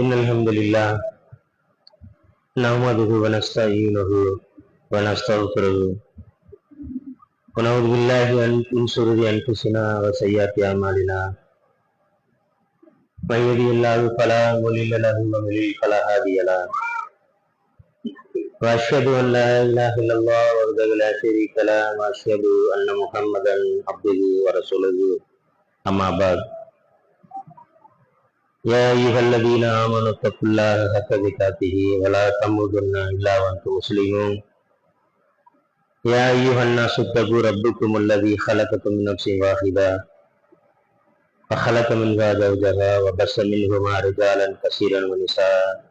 إن الحمد لله نحمده ونستعينه ونستغفره ونعوذ بالله من شرور أنفسنا وسيئات أعمالنا من يهده الله فلا مضل له ومن يضلل فلا هادي له وأشهد أن لا إله إلا الله وحده لا شريك له وأشهد أن محمدا عبده ورسوله أما بعد يا أيها الذين آمنوا اتقوا الله حق تقاته ولا تموتن إلا وأنتم مسلمون يا أيها الناس اتقوا ربكم الذي خلقكم من نفس واحدة وخلق منها زوجها وبث منهما رجالا كثيرا ونساء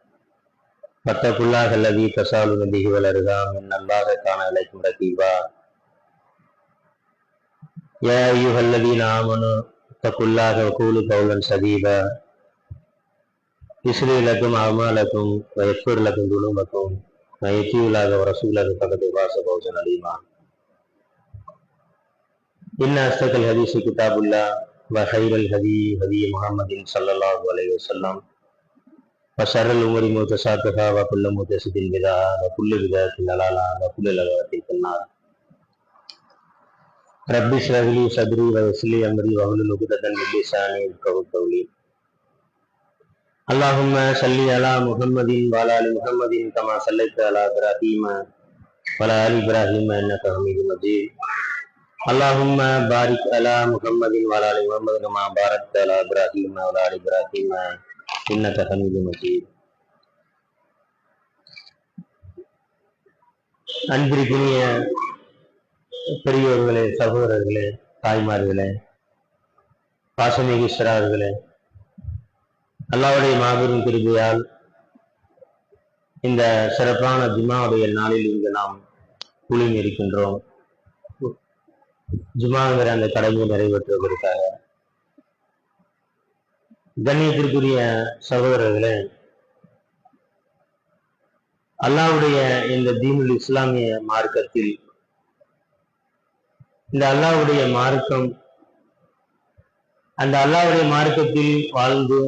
فاتقوا الله الذي تساءلون به والأرحام إن الله كان عليكم رقيبا يا أيها الذين آمنوا اتقوا الله وقولوا قولا سديدا يصلح لكم أعمالكم ويغفر لكم ذنوبكم من يطع الله ورسوله فقد فاز فوزا عظيما إن أصدق الحديث كتاب الله وخير الهدي هدي محمد صلى الله عليه وسلم وشر الأمور محدثاتها وكل محدثة بدعة وكل بدعة ضلالة وكل ضلالة في النار رب اشرح لي صدري ويسر لي أمري واحلل عقدة من لساني يفقهوا قولي اللهم صل على محمد وعلى ال محمد كما صليت على ابراهيم وعلى ال ابراهيم انك حميد مجيد اللهم بارك على محمد وعلى ال محمد كما باركت على ابراهيم وعلى ال ابراهيم انك حميد مجيد. அன்பிற்குரிய பெரியோர்களே, சகோதரர்களே, தாய்மார்களே, பாசமிகு சிறார்களே, அல்லாஹ்வுடைய மாபெரும் கிருபையால் இந்த சிறப்பான ஜும்மாவுடைய நாளில் இங்கு நாம் குழுமி இருக்கின்றோம். ஜும்மாங்கிற அந்த கடமையை நிறைவேற்றுவதற்காக. கண்ணியத்திற்குரிய சகோதரர்களே, அல்லாஹ்வுடைய இந்த தீனுல் இஸ்லாமிய மார்க்கத்தில், இந்த அல்லாஹ்வுடைய மார்க்கம், அந்த அல்லாஹ்வுடைய மார்க்கத்தில் வாழ்ந்து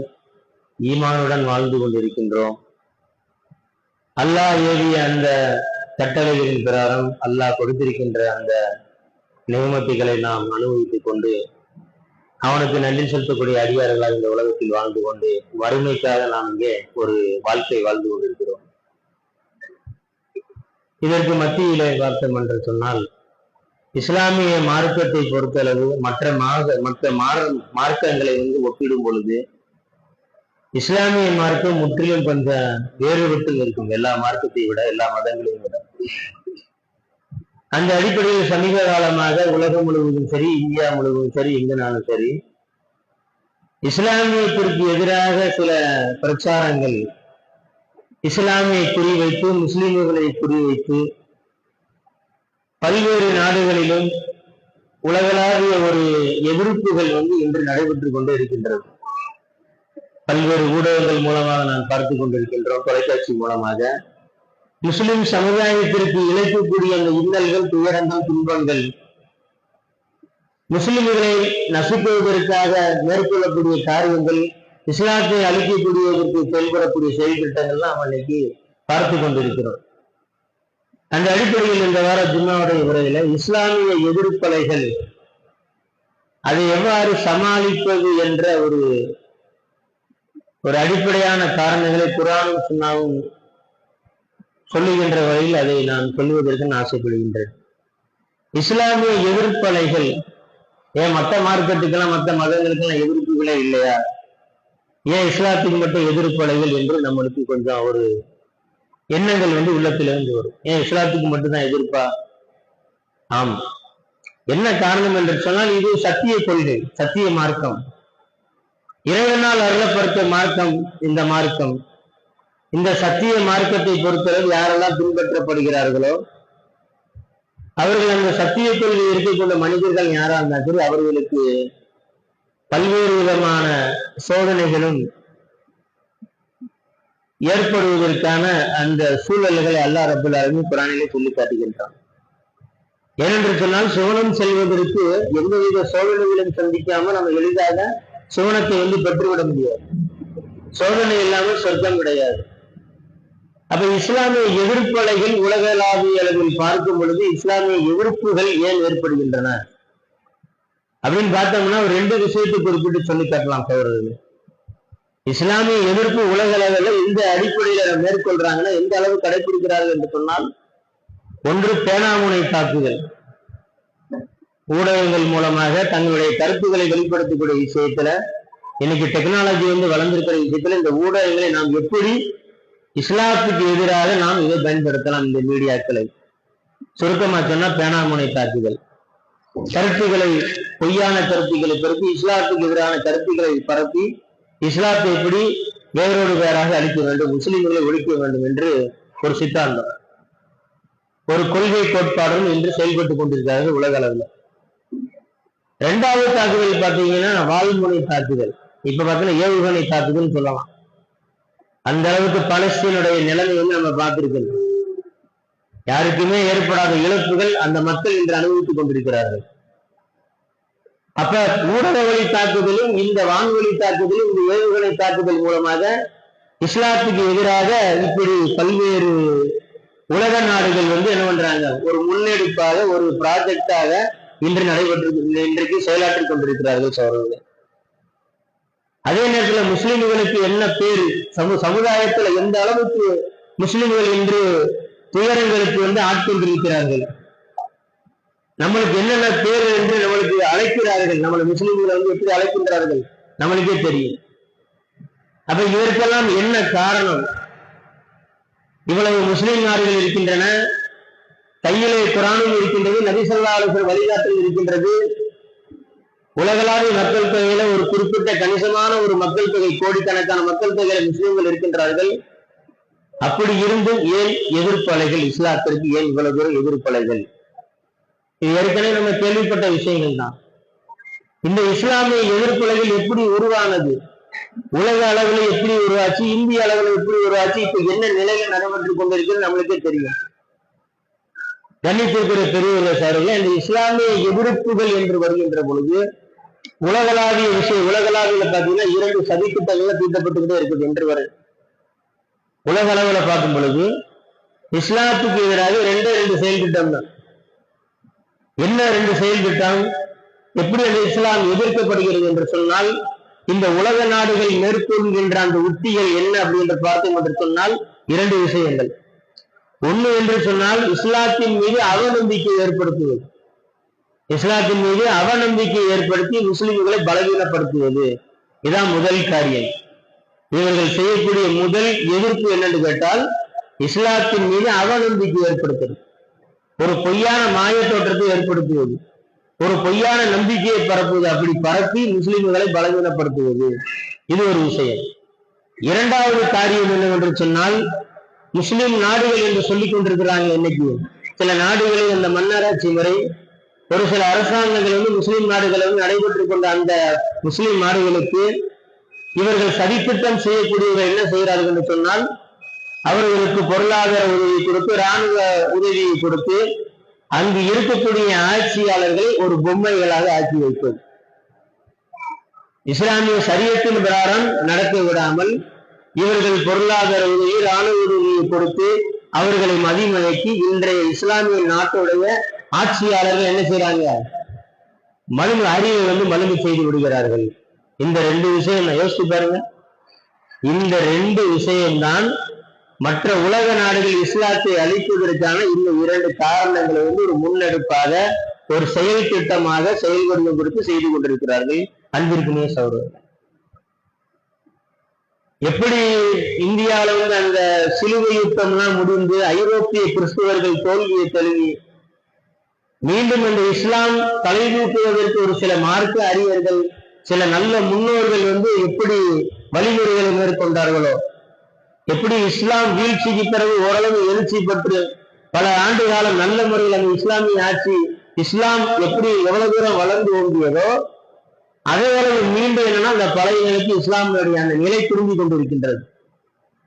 ஈமானுடன் வாழ்ந்து கொண்டிருக்கின்றோம். அல்லாஹ் ஏவிய அந்த கட்டளைகளின் பிரகாரம் அல்லாஹ் கொடுத்திருக்கின்ற அந்த நியமத்துகளை நாம் அனுபவித்துக் கொண்டு அவனுக்கு நன்றி செலுத்தக்கூடிய அடியார்களாக இந்த உலகத்தில் வாழ்ந்து கொண்டு வறுமைக்காக நாம் இங்கே ஒரு வாழ்க்கை வாழ்ந்து கொண்டிருக்கிறோம். இதற்கு மத்தியிலே பார்த்தோம் என்று சொன்னால், இஸ்லாமிய மார்க்கத்தை பொறுத்தளவு மற்ற மார்க்கங்களை ஒப்பிடும் பொழுது இஸ்லாமிய மார்க்கம் முற்றிலும் கொஞ்சம் வேறுபட்டு இருக்கும், எல்லா மார்க்கத்தை விட, எல்லா மதங்களையும் விட. அந்த அடிப்படையில் சமீப காலமாக உலகம் முழுவதும் சரி, இந்தியா முழுவதும் சரி, எங்கனாலும் சரி, இஸ்லாமியத்திற்கு எதிராக சில பிரச்சாரங்கள், இஸ்லாமியை குறிவைத்து, முஸ்லிம்களை குறிவைத்து பல்வேறு நாடுகளிலும் உலகளாவிய ஒரு எதிர்ப்புகள் இன்று நடைபெற்றுக் கொண்டே இருக்கின்றது. பல்வேறு ஊடகங்கள் மூலமாக நான் பார்த்து கொண்டிருக்கின்றோம், தொலைக்காட்சி மூலமாக. முஸ்லிம் சமுதாயத்திற்கு இழைக்கக்கூடிய அந்த இன்னல்கள், துயரங்கள், துன்பங்கள், முஸ்லிம்களை நசுக்குவதற்காக மேற்கொள்ளக்கூடிய காரியங்கள், இஸ்லாத்தை அழிக்கக்கூடியதற்கு செயல்படக்கூடிய செயல்திட்டங்கள்லாம் நாம் இன்னைக்கு பார்த்து கொண்டிருக்கிறோம். அந்த அடிப்படையில் இந்த வார ஜும்மாவுடைய உரையில இஸ்லாமிய எதிர்ப்பலைகள், அதை எவ்வாறு சமாளிப்பது என்ற ஒரு அடிப்படையான காரணங்களை குர்ஆனும் சுன்னாவும் சொல்லுகின்ற வகையில் அதை நான் சொல்லுவதற்கு ஆசைப்படுகின்றேன். இஸ்லாமிய எதிர்ப்பலைகள், ஏன் மற்ற மார்க்கத்துக்கெல்லாம், மற்ற மதங்களுக்கெல்லாம் எதிர்ப்புகளே இல்லையா? ஏன் இஸ்லாத்துக்கு மட்டும் எதிர்ப்பலைகள் என்று நம்மளுக்கு கொஞ்சம் ஒரு எண்ணங்கள் உள்ளத்திலிருந்து வரும். ஏன் இஸ்லாத்துக்கு மட்டும்தான் எதிர்ப்பா? ஆம். என்ன காரணம் என்று சொன்னால், இது சத்திய கொள்கை, சத்திய மார்க்கம், இறைவனால் அருளப்படுத்த மார்க்கம். இந்த மார்க்கம், இந்த சத்திய மார்க்கத்தை பொறுத்தவரை யாரெல்லாம் பின்பற்றப்படுகிறார்களோ அவர்கள் அந்த சத்திய கொள்கை இருக்கக்கூடிய மனிதர்கள் யாரா இருந்தாலும் சரி, அவர்களுக்கு பல்வேறு விதமான சோதனைகளும் ஏற்படுவதற்கான அந்த சூழல்களை அல்லாஹ் ரப்பல் ஆலமீன் குர்ஆனிலே சொல்லி காட்டுகின்றான். ஏனென்று சொன்னால், சுவனம் செல்வதற்கு எந்தவித சோதனைகளும் சந்திக்காம நம்ம எளிதாக சுவனத்தை பெற்றுவிட முடியாது. சோதனை இல்லாமல் சொர்க்கம் கிடையாது. அப்ப இஸ்லாமிய எதிர்ப்பலைகள் உலகளாவிய அளவில் பார்க்கும் பொழுது இஸ்லாமிய எதிர்ப்புகள் ஏன் ஏற்படுகின்றன அப்படின்னு பார்த்தோம்னா ஒரு 2 விஷயத்தை குறிப்பிட்டு சொல்லி தரலாம் சகோதரர்கள். இஸ்லாமிய எதிர்ப்பு உலக அளவில் எந்த அடிப்படையில மேற்கொள்றாங்கன்னா, எந்த அளவு கடைபிடிக்கிறார்கள் என்று சொன்னால், ஒன்று பேனாமுனை தாக்குதல், ஊடகங்கள் மூலமாக தங்களுடைய கருத்துக்களை வெளிப்படுத்தக்கூடிய விஷயத்துல, இன்னைக்கு டெக்னாலஜி வளர்ந்திருக்கிற விஷயத்துல இந்த ஊடகங்களை நாம் எப்படி இஸ்லாத்துக்கு எதிராக நாம் இதை பயன்படுத்தலாம். இந்த மீடியாக்களை சுருக்கமா சொன்னா பேனாமுனை தாக்குதல், கருத்துக்களை, பொய்யான கருத்துக்களை பரப்பி இஸ்லாத்துக்கு எதிரான கருத்துக்களை பரப்பி இஸ்லாத்தை எப்படி வேரோடு வேறாக அழிக்க வேண்டும், முஸ்லிம்களை ஒழிக்க வேண்டும் என்று ஒரு சித்தாந்தம், ஒரு கொள்கை கோட்பாடும் இன்று செயல்பட்டுக் கொண்டிருக்கிறார்கள் உலக அளவில். 2வது தாக்குதல் பார்த்தீங்கன்னா வால்முனை தாக்குதல். இப்ப பார்த்தீங்கன்னா ஏவுகணை தாக்குதல் சொல்லலாம். அந்த அளவுக்கு பாலஸ்தீனுடைய நிலைமை நம்ம பார்த்திருக்கோம். யாருக்குமே ஏற்படாத இழப்புகள் அந்த மக்கள் இன்று அனுபவித்துக் கொண்டிருக்கிறார்கள். அப்ப ஊடக வழி தாக்குதலும் இந்த வான்வழி தாக்குதலும் இந்த ஏவுகணை தாக்குதல் மூலமாக இஸ்லாத்துக்கு எதிராக இப்படி பல்வேறு உலக நாடுகள் என்ன பண்றாங்க, ஒரு முன்னெடுப்பாக ஒரு ப்ராஜெக்டாக இன்று இன்றைக்கு செயலாற்றிக் கொண்டிருக்கிறார்கள் சகோதரர்களே. அதே நேரத்தில் முஸ்லிம்களுக்கு என்ன பேரு, சமுதாயத்துல எந்த அளவுக்கு முஸ்லிம்கள் இன்று துயரங்களுக்கு ஆட்கொண்டிருக்கிறார்கள், நம்மளுக்கு என்னென்ன பேர் என்று நம்மளுக்கு அழைக்கிறார்கள், நம்மளை முஸ்லிம்களை எப்படி அழைக்கின்றார்கள் நம்மளுக்கே தெரியும். அப்ப இதற்கெல்லாம் என்ன காரணம்? இவ்வளவு முஸ்லிம் நாடுகள் இருக்கின்றன, கையிலே குரானும் இருக்கின்றது, நபி ஸல்லல்லாஹு அலைஹி வஸல்லம் வழிகாட்டல் இருக்கின்றது, உலகளாவிய மக்கள் தொகையில ஒரு குறிப்பிட்ட கணிசமான ஒரு மக்கள் தொகை, கோடிக்கணக்கான மக்கள் தொகையில முஸ்லிம்கள் இருக்கின்றார்கள். அப்படி இருந்தும் ஏன் எதிர்ப்பு அலைகள், இஸ்லாத்திற்கு ஏன் இவ்வளவு தூரம் எதிர்ப்பு அலைகள்? இது ஏற்கனவே நம்ம கேள்விப்பட்ட விஷயங்கள் தான். இந்த இஸ்லாமிய எதிர்ப்புலைகள் எப்படி உருவானது, உலக அளவில் எப்படி உருவாச்சு, இந்திய அளவில் எப்படி உருவாச்சு, இப்ப என்ன நிலையில் நடைபெற்றுக் கொண்டிருக்கிறது நம்மளுக்கே தெரியும். கண்ணியத்திற்குரிய பெரியவர்கள் சார்கள், இந்த இஸ்லாமிய எதிர்ப்புகள் என்று வருகின்ற பொழுது உலகளாவிய விஷயம், உலகளாவில பாத்தீங்கன்னா 2 சதித்திட்டங்கள்ல தீட்டப்பட்டுக்கிட்டே இருக்குது என்று வரை. உலக அளவுல பார்க்கும் பொழுது இஸ்லாத்துக்கு எதிராக 2 செயல் திட்டம் தான். என்ன 2 செயல் திட்டம்? எப்படி அந்த இஸ்லாம் எதிர்க்கப்படுகிறது என்று சொன்னால், இந்த உலக நாடுகள் மேற்கொள்கின்ற அந்த உத்திகள் என்ன அப்படின்னு பார்த்தோம் என்று சொன்னால் 2 விஷயங்கள். ஒண்ணு என்று சொன்னால் இஸ்லாத்தின் மீது அவநம்பிக்கை ஏற்படுத்துவது, இஸ்லாத்தின் மீது அவநம்பிக்கை ஏற்படுத்தி முஸ்லிம்களை பலவீனப்படுத்துவது. இதான் முதல் காரியம். இவர்கள் செய்யக்கூடிய முதல் எதிர்ப்பு என்னன்னு கேட்டால் இஸ்லாத்தின் மீது அவநம்பிக்கை ஏற்படுத்துவது, ஒரு பொய்யான மாய தோற்றத்தை ஏற்படுத்துவது, ஒரு பொய்யான நம்பிக்கையை பரப்புவது. அப்படி பரப்பி முஸ்லிம்களை பலவீனப்படுத்துவது, இது ஒரு விஷயம். 2வது காரியம் என்னவென்று சொன்னால், முஸ்லிம் நாடுகள் என்று சொல்லிக் கொண்டிருக்கிறாங்க. இன்னைக்கு சில நாடுகளில் இந்த மன்னராட்சி முறை, ஒரு சில அரசாங்கங்கள் முஸ்லிம் நாடுகள் நடைபெற்றுக் கொண்ட அந்த முஸ்லிம் நாடுகளுக்கு இவர்கள் சதித்திட்டம் செய்யக்கூடியவர்கள் என்ன செய்கிறார்கள் என்று சொன்னால், அவர்களுக்கு பொருளாதார உதவி கொடுத்து, இராணுவ உதவி கொடுத்து, அங்கு இருக்கக்கூடிய ஆட்சியாளர்களை ஒரு பொம்மைகளாக ஆக்கி வைப்பது, இஸ்லாமிய சரியத்தின் பிரகாரம் நடக்க விடாமல் இவர்கள் பொருளாதார உதவி, இராணுவ உதவியை கொடுத்து அவர்களை மதிமயக்கி இன்றைய இஸ்லாமிய நாட்டுடைய ஆட்சியாளர்கள் என்ன செய்யறாங்க, அறிவை மழுங்கு செய்து விடுகிறார்கள். இந்த 2 விஷயம் யோசிச்சு பாருங்க. இந்த 2 விஷயம்தான் மற்ற உலக நாடுகள் இஸ்லாத்தை அழிப்பதற்கான இந்த 2 காரணங்களை ஒரு முன்னெடுப்பாக, ஒரு செயல் திட்டமாக செயல்படுவது குறித்து செய்து கொண்டிருக்கிறார்கள். அன்பிற்குமே சகோதரர்களே, எப்படி இந்தியாவில் அந்த சிலுவை யுத்தம்லாம் முடிந்து ஐரோப்பிய கிறிஸ்துவர்கள் தோல்வியை தழுவி மீண்டும் இந்த இஸ்லாம் தலைதூக்குவதற்கு ஒரு சில மார்க்க அறிஞர்கள், சில நல்ல முன்னோர்கள் எப்படி வழிமுறைகளை மேற்கொண்டார்களோ, எப்படி இஸ்லாம் வீழ்ச்சிக்கு பிறகு ஓரளவு எழுச்சி பெற்று பல ஆண்டு காலம் நல்ல முறையில் அந்த இஸ்லாமிய ஆட்சி, இஸ்லாம் எப்படி எவ்வளவு தூரம் வளர்ந்து ஓம்பியதோ அதே அளவு மீண்டும் என்னன்னா அந்த பழைய நிலைக்கு இஸ்லாமியுடைய அந்த நிலை திரும்பி கொண்டிருக்கின்றது.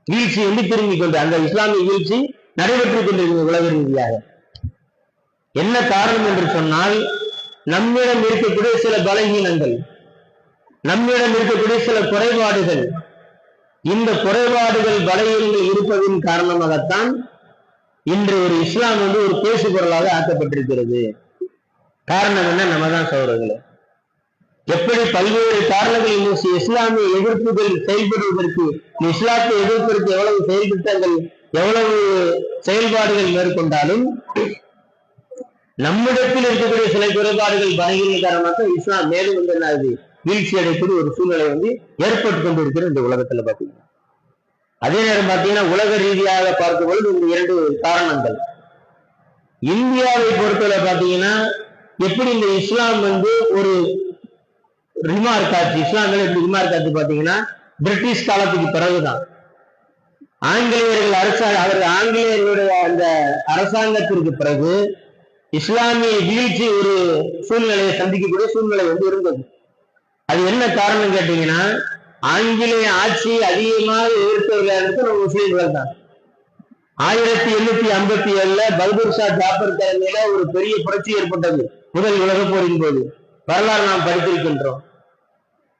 வீழ்ச்சி திரும்பி கொண்டு அந்த இஸ்லாமிய வீழ்ச்சி நடைபெற்றுக் கொண்டிருக்கிறது உலக ரீதியாக. என்ன காரணம் என்று சொன்னால், நம்மிடம் இருக்கக்கூடிய சில பலகீனங்கள், நம்மிடம் இருக்கக்கூடிய சில குறைபாடுகள், இந்த குறைபாடுகள் பலவீனங்கள் இருப்பதின் காரணமாகத்தான் இன்று ஒரு இஸ்லாம் ஒரு பேசு பொருளாக ஆக்கப்பட்டிருக்கிறது. காரணம் என்ன? நம்ம தான் சகோதரர்களே. எப்படி பல்வேறு காரணங்கள் இஸ்லாமிய எதிர்ப்புகள் செயல்படுவதற்கு, இஸ்லாத்தை எதிர்ப்பதற்கு எவ்வளவு செயல் திட்டங்கள், எவ்வளவு செயல்பாடுகள் மேற்கொண்டாலும் நம்மிடத்தில் இருக்கக்கூடிய சில குறைபாடுகள் பலகீன காரணமாக இஸ்லாம் மேலும் வீழ்ச்சி அடையக்கூடிய ஒரு சூழ்நிலை ஏற்பட்டு கொண்டிருக்கிற இந்த உலகத்துல பாத்தீங்கன்னா. அதே நேரம் பாத்தீங்கன்னா உலக ரீதியாக பார்க்கும்போது இந்த இரண்டு காரணங்கள். இந்தியாவை பொறுத்தவரை பாத்தீங்கன்னா எப்படி இந்த இஸ்லாம் ஒரு ரிமார்க் ஆச்சு, இஸ்லாம் எப்படி ரிமார்க் ஆச்சு பாத்தீங்கன்னா பிரிட்டிஷ் காலத்துக்கு பிறகுதான். ஆங்கிலேயர்களுடைய அந்த அரசாங்கத்திற்கு பிறகு இஸ்லாமிய வீழ்ச்சி ஒரு சூழ்நிலையை சந்திக்கக்கூடிய சூழ்நிலை இருந்தது. அது என்ன காரணம் கேட்டீங்கன்னா, ஆங்கிலேய ஆட்சி அதிகமாக எதிர்த்தவர்களுக்கு நம்ம முஸ்லீம்கள் தான். 1857 பகதூர் ஷா ஜாபர் தலைமையில ஒரு பெரிய புரட்சி ஏற்பட்டது முதல் உலக போரின் போது. வரலாறு நாம் படித்திருக்கின்றோம்.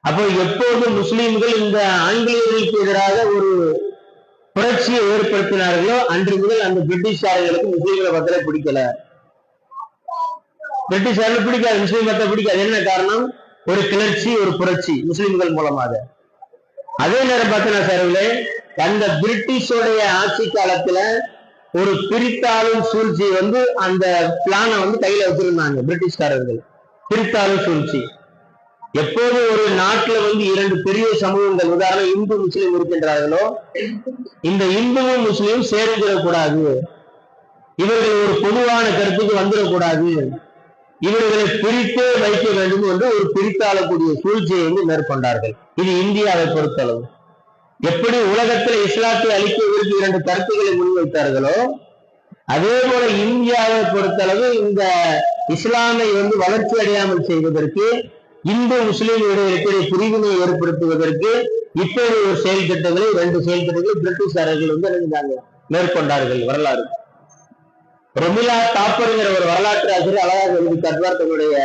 அப்போ எப்போது முஸ்லீம்கள் இந்த ஆங்கிலேயர்களுக்கு எதிராக ஒரு புரட்சியை ஏற்படுத்தினார்களோ அன்று முதல் அந்த பிரிட்டிஷார்களுக்கு முஸ்லீம்களை பத்திர பிடிக்கல. பிரிட்டிஷார்கள் பிடிக்காது, முஸ்லீம் மத்த பிடிக்காது. என்ன காரணம்? ஒரு கிளர்ச்சி, ஒரு புரட்சி முஸ்லிம்கள் மூலமாக. அதே நேரம் பார்த்தீங்கன்னா சார்களே, அந்த பிரிட்டிஷோடைய ஆட்சி காலத்துல ஒரு பிரித்தாளும் சூழ்ச்சி அந்த பிளான கையில வச்சிருந்தாங்க பிரிட்டிஷ்காரர்கள். பிரித்தாளும் சூழ்ச்சி எப்போது ஒரு நாட்டுல இரண்டு பெரிய சமூகங்கள், உதாரணம் இந்து முஸ்லீம் இருக்கின்றார்களோ, இந்த இந்துவும் முஸ்லீமும் சேர்ந்துடக்கூடாது, இவர்கள் ஒரு பொதுவான கருத்துக்கு வந்துடக்கூடாது, இவர்களை பிரித்தே வைக்க வேண்டும் என்று ஒரு பிரித்தாளக்கூடிய சூழ்ச்சியை மேற்கொண்டார்கள். இது இந்தியாவை பொறுத்தளவு. எப்படி உலகத்தில் இஸ்லாத்தை அளிப்பதற்கு இரண்டு கருத்துக்களை முன்வைத்தார்களோ, அதே போல இந்தியாவை பொறுத்தளவு இந்த இஸ்லாமை வளர்ச்சி அடையாமல் செய்வதற்கு, இந்து முஸ்லீம்களுடைய பிரிவினை ஏற்படுத்துவதற்கு இப்படி ஒரு செயல் திட்டங்களை, இரண்டு செயல் திட்டங்களை பிரிட்டிஷாரர்கள் மேற்கொண்டார்கள். வரலாறு ரொமிலா தாப்பருங்கிற ஒரு வரலாற்று ஆசிரியர் அழகாக எழுதி காட்டுவார், தன்னுடைய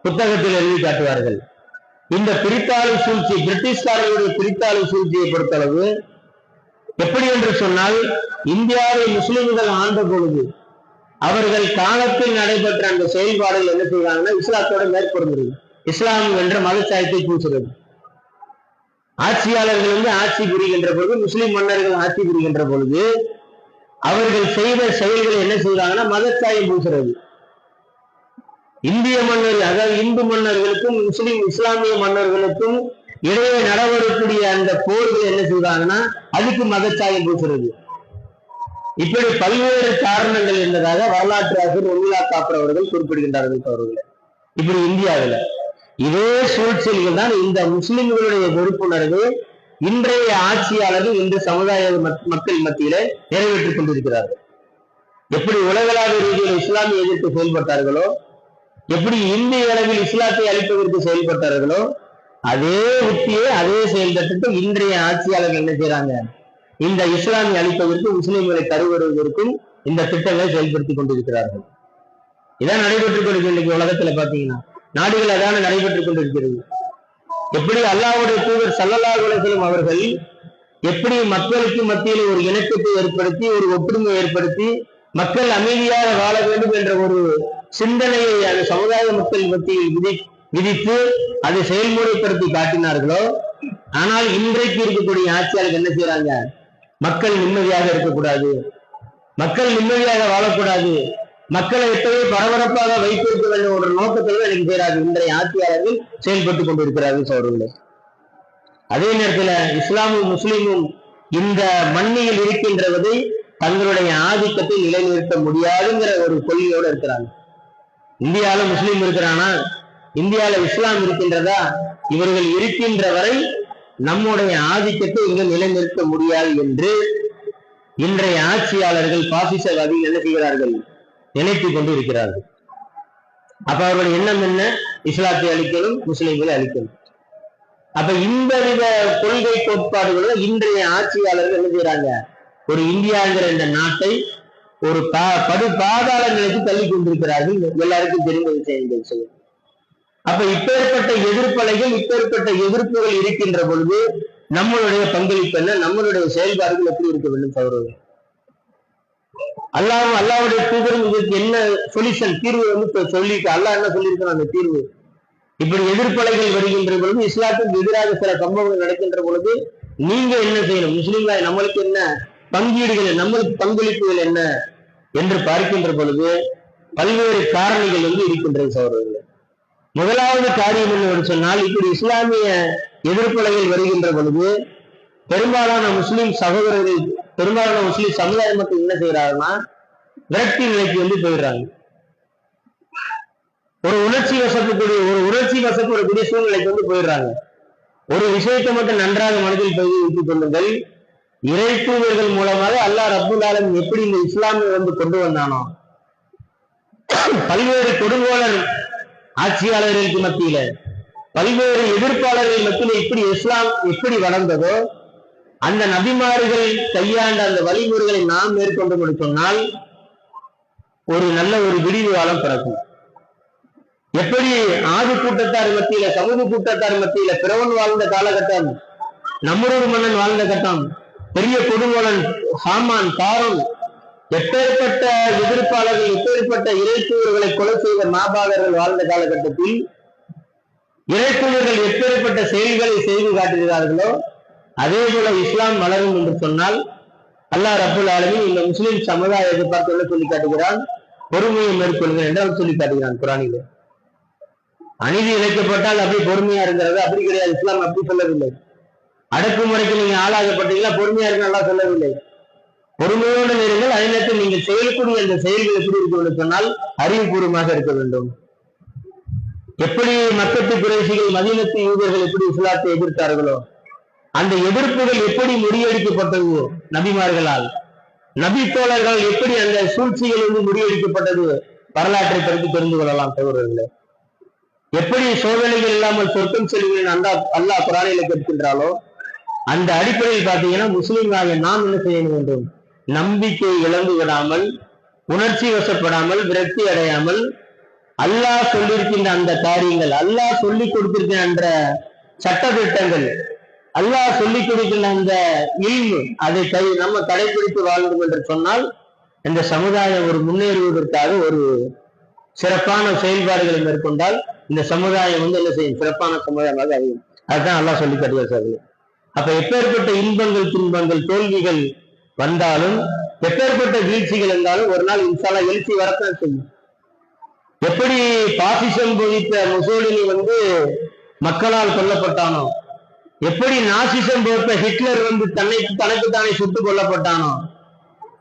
புத்தகத்தில் எழுதி காட்டுவார்கள். இந்த பிரித்தாளும் சூழ்ச்சி, பிரிட்டிஷ்காரர்களுடைய பிரித்தாளும் சூழ்ச்சியை பொறுத்தளவு எப்படி என்று சொன்னால், இந்தியாவை முஸ்லிம்கள் ஆண்ட பொழுது அவர்கள் காலத்தில் நடைபெற்ற அந்த செயல்பாடுகள் என்ன செய்வாங்கன்னா இஸ்லாத்தோட மேற்கொள்கிறது. இஸ்லாம் என்ற மதச்சாயத்தை பூசுறது. ஆட்சியாளர்கள் ஆட்சி புரிகின்ற பொழுது, முஸ்லிம் மன்னர்கள் ஆட்சி புரிகின்ற பொழுது அவர்கள் செய்த செயல்களை என்ன செய்வாங்கன்னா மதச்சாயம் பூசுறது. இந்திய மன்னர், அதாவது இந்து மன்னர்களுக்கும் இஸ்லாமிய மன்னர்களுக்கும் இடையே நடவடிக்கூடிய அந்த போர்கள் என்ன செய்வாங்கன்னா அதுக்கு மதச்சாயம் பூசுறது. இப்படி பல்வேறு காரணங்கள் என்பதாக வரலாற்று ஆசிரியர் ரொமிலா தாப்பர் அவர்கள் குறிப்பிடுகின்றார்கள். அவர்களை இப்படி இந்தியாவில் இதே சூழ்ச்சிகள் தான் இந்த முஸ்லிம்களுடைய வெறுப்புணர்வு இன்றைய ஆட்சியாளர்கள் இன்று சமுதாய மக்கள் மத்தியில நிறைவேற்றிக் கொண்டிருக்கிறார்கள். எப்படி உலகளாவிய ரீதியில் இஸ்லாமிய எதிர்த்து செயல்பட்டார்களோ, எப்படி இந்திய அளவில் இஸ்லாத்தை அளிப்பதற்கு செயல்பட்டார்களோ, அதே உத்தியை, அதே செயல் திட்டத்தை இன்றைய ஆட்சியாளர்கள் என்ன செய்யறாங்க, இந்த இஸ்லாமிய அளிப்பதற்கு, முஸ்லிம்களை கருவறுவதற்கும் இந்த திட்டங்களை செயல்படுத்திக் கொண்டிருக்கிறார்கள். இதான் நடைபெற்றுக் கொண்டிருக்கிறது உலகத்துல. பாத்தீங்கன்னா நாடுகள் அதான நடைபெற்றுக் கொண்டிருக்கிறது. எப்படி அல்லாஹ்வுடைய தூதர் ஸல்லல்லாஹு அலைஹி வஸல்லம் அவர்கள் எப்படி மக்களுக்கு மத்தியில் ஒரு இணக்கத்தை ஏற்படுத்தி, ஒரு ஒற்றுமை ஏற்படுத்தி, மக்கள் அமைதியாக வாழ வேண்டும் என்ற ஒரு சிந்தனையை அந்த சமுதாய மக்கள் மத்தியில் விதித்து அதை செயல்முறைப்படுத்தி காட்டினார்களோ, ஆனால் இன்றைக்கு இருக்கக்கூடிய ஆட்சியாளர்கள் என்ன செய்யறாங்க, மக்கள் நிம்மதியாக இருக்கக்கூடாது, மக்கள் நிம்மதியாக வாழக்கூடாது, மக்களை எப்பவே பரபரப்பாக வைத்திருக்க வேண்டும் என்ற நோக்கத்தில் எனக்கு செய்யறார்கள் இன்றைய ஆட்சியாளர்கள் செயல்பட்டுக் கொண்டிருக்கிறார்கள் சோழர்களே. அதே நேரத்தில் இஸ்லாமும் முஸ்லீமும் இந்த மண்ணில் இருக்கின்றதை தங்களுடைய ஆதிக்கத்தை நிலைநிறுத்த முடியாதுங்கிற ஒரு கொள்கையோடு இருக்கிறாங்க. இந்தியாவில முஸ்லீம் இருக்கிறானா, இந்தியாவில இஸ்லாம் இருக்கின்றதா, இவர்கள் இருக்கின்ற வரை நம்முடைய ஆதிக்கத்தை இங்கு நிலைநிறுத்த முடியாது என்று இன்றைய ஆட்சியாளர்கள் பாசிசவாதிகள் என்ன செய்கிறார்கள், நினைத்துக் கொண்டு இருக்கிறார்கள். அப்ப அவர்கள் எண்ணம் என்ன, இஸ்லாத்தை அளிக்கணும், முஸ்லிம்களை அளிக்கணும். அப்ப இந்த வித கொள்கை கோட்பாடுகள் இன்றைய ஆட்சியாளர்கள் என்ன செய்யறாங்க, ஒரு இந்தியாங்கிற இந்த நாட்டை ஒரு படு பாதாள நிலைக்கு தள்ளி கொண்டிருக்கிறார்கள். எல்லாருக்கும் தெரிந்த விஷயங்கள் செய்யும். அப்ப இப்பேற்பட்ட எதிர்ப்பலைகள், இப்பேற்பட்ட எதிர்ப்புகள் இருக்கின்ற பொழுது நம்மளுடைய பங்களிப்பு என்ன, நம்மளுடைய செயல்பாடுகள் எப்படி இருக்க வேண்டும் சகோதரர்கள். அல்லாவுடைய தூதரும் இதுக்கு என்ன சொல்யூஷன், தீர்வு வந்து சொல்லிட்டு அல்லாஹ் என்ன சொல்லியிருக்கான் அந்த தீர்வு. இப்படி எதிர்ப்பலைகள் வருகின்ற பொழுது, இஸ்லாத்துக்கு எதிராக சில சம்பவங்கள் நடக்கின்ற பொழுது நீங்க என்ன செய்யணும், முஸ்லிம்களாய் நம்மளுக்கு என்ன பங்கீடுகள், நம்மளுக்கு பங்களிப்புகள் என்ன என்று பார்க்கின்ற பொழுது பல்வேறு காரணிகள் வந்து இருக்கின்றது சகோதரர்கள். முதலாவது காரியம் என்ன சொன்னால், இப்படி இஸ்லாமிய எதிர்ப்பலைகள் வருகின்ற பொழுது பெரும்பாலான முஸ்லிம் சகோதரர்கள், பெரும்பாலான முஸ்லிம் சமுதாய மக்கள் என்ன செய்யறாங்கன்னா விரக்தி நிலைக்கு வந்து போயிடுறாங்க. ஒரு உணர்ச்சி வசப்படக்கூடிய சூழ்நிலைக்கு வந்து போயிடுறாங்க. ஒரு விஷயத்தை மட்டும் நன்றாக மனதில் பதிவு வைத்துக் கொள்ளுங்கள். இறை தூதர்கள் மூலமாக அல்லாஹ் ரப்புல் ஆலமீன் எப்படி இந்த இஸ்லாமை வந்து கொண்டு வந்தானோ, பல்வேறு கொடுங்கோலர் ஆட்சியாளர்களுக்கு மத்தியில, பல்வேறு எதிர்ப்பாளர்கள் மத்தியில இப்படி இஸ்லாம் எப்படி வளர்ந்ததோ, அந்த நபிமார்கள் கையாண்ட அந்த வழிமுறைகளை நாம் மேற்கொண்டு சொன்னால் ஒரு நல்ல ஒரு விடிவு காலம் பிறக்கும். எப்படி ஆதி கூட்டத்தார் மத்தியில, சமூக கூட்டத்தார் மத்தியில பிறவன் வாழ்ந்த காலகட்டம், நம்முடைய மன்னன் வாழ்ந்த கட்டம், பெரிய கொடுங்கோலன் ஹாமான், காரூன், எப்பேற்பட்ட எதிர்ப்பாளர்கள், எப்பேற்பட்ட இறைத்தூதர்களை கொலை செய்த மாபாதர்கள் வாழ்ந்த காலகட்டத்தில் இறைத்தூதர்கள் எப்பேற்பட்ட செயல்களை செய்து காட்டுகிறார்களோ அதே போல இஸ்லாம் வளரும் என்று சொன்னால் அல்லாஹ் ரப்புல் ஆலமீன் இந்த முஸ்லிம் சமுதாயத்தை பார்த்து சொல்லி காட்டுகிறான், பொறுமையை மேற்கொள்ளுங்கள் என்று அவர் சொல்லி காட்டுகிறான் குரானிலே. அநீதி இழைக்கப்பட்டால் அப்படி பொறுமையா இருக்கிறது, அப்படி கிடையாது. இஸ்லாம் அப்படி சொல்லவில்லை. அடக்குமுறைக்கு நீங்க ஆளாகப்பட்டீங்களா, பொறுமையா இருக்கு நல்லா சொல்லவில்லை. பொறுமையோடு இருங்கள். அதே நேரத்தில் நீங்கள் செயல்கூடிய அந்த செயல்கள் எப்படி இருக்கும் என்று சொன்னால் அறிவுபூர்வமாக இருக்க வேண்டும். எப்படி மக்கத்து குறைசிகள், மதீனத்து யூதர்கள் எப்படி இஸ்லாத்தை எதிர்த்தார்களோ அந்த எதிர்ப்புகள் எப்படி முறியடிக்கப்பட்டது நபிமார்களால், நபி தோழர்கள் எப்படி அந்த சூழ்ச்சிகள் வந்து முறியடிக்கப்பட்டது, வரலாற்றை பற்றி தெரிந்து கொள்ளலாம் சகோதரர்களே. எப்படி சோதனைகள் இல்லாமல் சொர்க்கம் செல்கிறேன் அல்லாஹ் குரானில கேட்கின்றாலோ அந்த அடிப்படையில் பார்த்தீங்கன்னா முஸ்லிம்களாக நாம் என்ன செய்ய வேண்டும், நம்பிக்கை இழந்து விடாமல், உணர்ச்சி வசப்படாமல், விரக்தி அடையாமல், அல்லாஹ் சொல்லியிருக்கின்ற அந்த காரியங்கள், அல்லாஹ் சொல்லி கொடுத்திருக்கிற அந்த சட்ட திட்டங்கள், அல்லாஹ் சொல்லி கொடுக்கின்ற அந்த இல்மு, அதை நம்ம கடைபிடித்து வாழ்ந்தோம் என்று சொன்னால் இந்த சமுதாயம் ஒரு முன்னேறுவதற்காக ஒரு சிறப்பான செயல்பாடுகளை மேற்கொண்டால் இந்த சமுதாயம் வந்து என்ன செய்யும், சிறப்பான சமுதாயமாக அறியும். அதுதான் அல்லாஹ் சொல்லி காட்டுவார். அப்ப எப்பேற்பட்ட இன்பங்கள், துன்பங்கள், தோல்விகள் வந்தாலும், எப்பேற்பட்ட வீழ்ச்சிகள் இருந்தாலும் ஒரு நாள் இன்ஷா அல்லாஹ் எழுச்சி வரத்தான் செய்யும். எப்படி பாசிசம் போதித்த முசோலினி வந்து மக்களால் கொல்லப்பட்டானோ, எப்படி நாசிசம் போட்ட ஹிட்லர் வந்து தனக்கு தானே சுட்டுக் கொல்லப்பட்டானோ,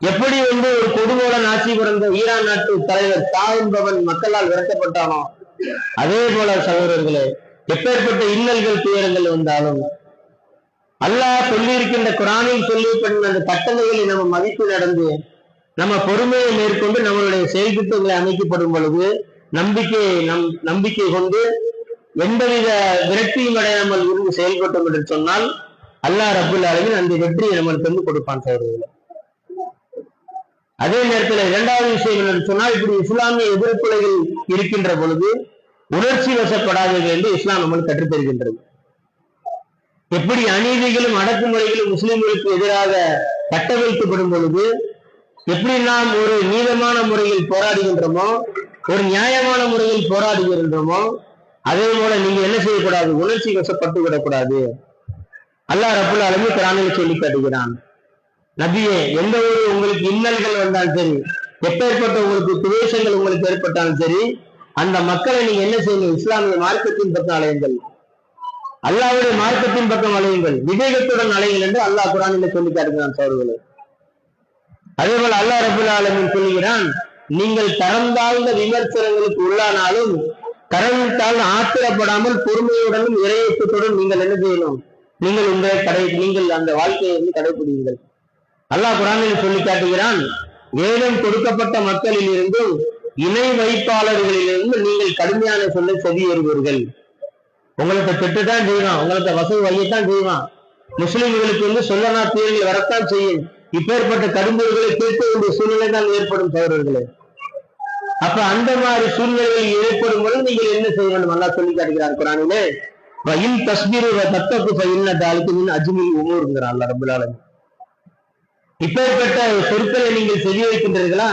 எப்படி வந்து ஒரு கொடுங்கோலன் ஆட்சி பிறந்த ஈரான் நாட்டு தலைவர் ஷா என்பவன் மக்களால் விரட்டப்பட்டானோ, அதே போல சகோதரர்களே எப்பேற்பட்ட இன்னல்கள், துயரங்கள் வந்தாலும் அல்லாஹ் சொல்லியிருக்கின்ற குரானில் சொல்லப்பட்ட அந்த கட்டளைகளை நம்ம மதிப்பு நடந்து நம்ம பொறுமையை மேற்கொண்டு நம்மளுடைய செயல் திட்டங்களை அமைக்கப்படும் பொழுது நம்பிக்கை கொண்டு எந்தவித விரக்தியும் அடையாமல் இருந்து செயல்பட்டோம் என்று சொன்னால் அல்லாஹ் ரப்புல் ஆலமீன் அந்த வெற்றியை நம்மளுக்கு வந்து கொடுப்பான் சகோதரர்களே. அதே நேரத்தில் இரண்டாவது விஷயம் என்று சொன்னால், இப்படி இஸ்லாமிய எதிர்ப்புலைகள் இருக்கின்ற பொழுது உணர்ச்சி வசப்படாதது என்று இஸ்லாம் நம்மளுக்கு கற்றுத்தருகின்றது. எப்படி அநீதிகளும் அடக்குமுறைகளும் முஸ்லிம்களுக்கு எதிராக கட்டமைக்கப்படும் பொழுது எப்படி நாம் ஒரு நீதமான முறையில் போராடுகின்றோமோ, ஒரு நியாயமான முறையில் போராடுகின்றோமோ, அதே போல நீங்க என்ன செய்யக்கூடாது, உணர்ச்சி வசப்பட்டு விடக்கூடாது. அல்லாஹ் ரப்புல் ஆலமீன் குர்ஆனில் சொல்லி காட்டுகிறான், நபியே எந்த ஒரு உங்களுக்கு இன்னல்கள் வந்தாலும் சரி, எப்பேற்பட்ட உங்களுக்கு துவேஷங்கள் உங்களுக்கு ஏற்பட்டாலும் சரி, அந்த மக்களை நீங்க என்ன செய்யணும், இஸ்லாமிய மார்க்கத்தின் பக்கம் அலையுங்கள், அல்லாஹ்வுடைய மார்க்கத்தின் பக்கம் அலையுங்கள், விவேகத்துடன் அலையுங்கள் என்று அல்லாஹ் குர்ஆனிலே சொல்லி காட்டுகிறான் சகோதரர்களே. அதே போல அல்லாஹ் ரப்புல் ஆலமீன் சொல்லுகிறான், நீங்கள் தரம் தாழ்ந்த விமர்சனங்களுக்கு உள்ளானாலும் தரம் தாழ்ந்த ஆத்திரப்படாமல் பொறுமையுடனும் இறையத்துடன் நீங்கள் என்ன செய்யணும், நீங்கள் அந்த வாழ்க்கையை வந்து கடைபிடிங்கள். அல்லாஹ் குர்ஆனில் சொல்லி காட்டுகிறான், வேதம் கொடுக்கப்பட்ட மக்களில் இருந்தும் இணை வைப்பாளர்களிலிருந்து நீங்கள் கடுமையான சொல்லை செவியேறுவீர்கள். உங்களுக்கு திட்டுதான் செய்வான், உங்களுக்கு வசதி வையத்தான் செய்வான், முஸ்லிம்களுக்கு வந்து சொல்லனா தீர்வுகள் வரத்தான் செய்யும். இப்பேற்பட்ட கடுமைகளை கேட்க வேண்டிய சூழ்நிலை தான் ஏற்படும் சகோதரர்களே. அப்ப அந்த மாதிரி சூழ்நிலைகள் ஏற்படும் பொழுது நீங்கள் என்ன செய்ய வேண்டும், அல்லாஹ் சொல்லி காட்டுகிறார் குர்ஆனிலே, தஸ்பீரு தத்தக்கு இன்ன அஜ்மில் உமூர்ங்கிறான் அல்லாஹ் ரப்பல் ஆலமீன். இப்பேற்பட்ட சொற்களை நீங்கள் செவி வைக்கின்றீர்களா?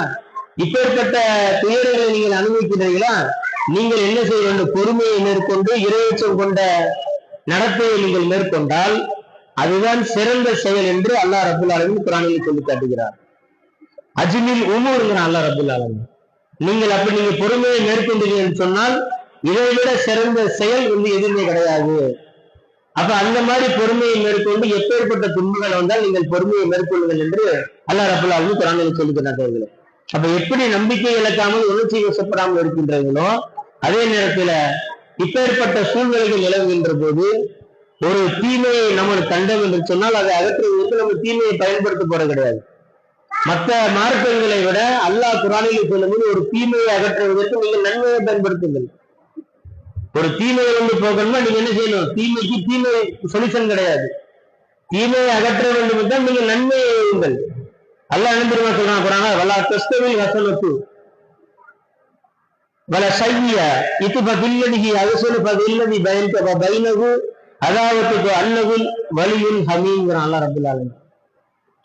இப்பேற்பட்ட துயரங்களை நீங்கள் அனுபவிக்கின்றீர்களா? நீங்கள் என்ன செய்ய வேண்டும்? பொறுமையை மேற்கொண்டு இறையச்சம் கொண்ட நடத்தையை நீங்கள் மேற்கொண்டால் அதுதான் சிறந்த செயல் என்று அல்லாஹ் ரப்பல் ஆலமீன் குர்ஆனில் சொல்லி காட்டுகிறார். அஜ்மில் உமூர்ங்கிறான் அல்லாஹ் ரப்பல் ஆலமீன். நீங்கள் அப்படி நீங்க பொறுமையை மேற்கொண்டீர்கள் சொன்னால் இதை விட சிறந்த செயல் எதுவுமே கிடையாது. அப்ப அந்த மாதிரி பொறுமையை மேற்கொண்டு எப்பேற்பட்ட துன்பங்கள் வந்தால் நீங்கள் பொறுமையை மேற்கொள்ளுங்கள் என்று அல்லாஹ் ரப்பல் ஆலமீன் குர்ஆனில் சொல்லி காட்டுகிறார். அப்ப எப்படி நம்பிக்கை இழக்காமல் உணர்ச்சி வசப்படாமல் இருக்கின்றீர்களோ அதே நேரத்துல இப்பேற்பட்ட சூழ்நிலைகள் நிலவுகின்ற போது ஒரு தீமையை நம்ம கண்டோம் என்று சொன்னால் அதை அகற்றுவதற்கு நம்ம தீமையை பயன்படுத்த போற கிடையாது. மற்ற மார்க்கங்களை விட அல்லாஹ் குர்ஆனில் சொல்லும்போது ஒரு தீமையை அகற்றுவதற்கு நீங்கள் நன்மையை பயன்படுத்துங்கள். ஒரு தீமையை போகணும்னா நீங்க என்ன செய்யணும்? தீமைக்கு தீமை சொல்யூஷன் கிடையாது. தீமையை அகற்ற வேண்டும் என்றால் நீங்கள் நன்மையை எழுதுங்கள். அல்லாஹ் என்ன தெரியுமா சொல்றான் குர்ஆன்ல? வலா தஸ்தவில் ஹஸனத்து வல ஸய்ய இத்பதில்லதி அஸலு ஃபதில்லதி பைனக வ பைனஹு அதாவத்து அன்னகுல் வலியுல் ஹமீம்ங்கறான் அல்லாஹ் ரப்பல் ஆலமீன்.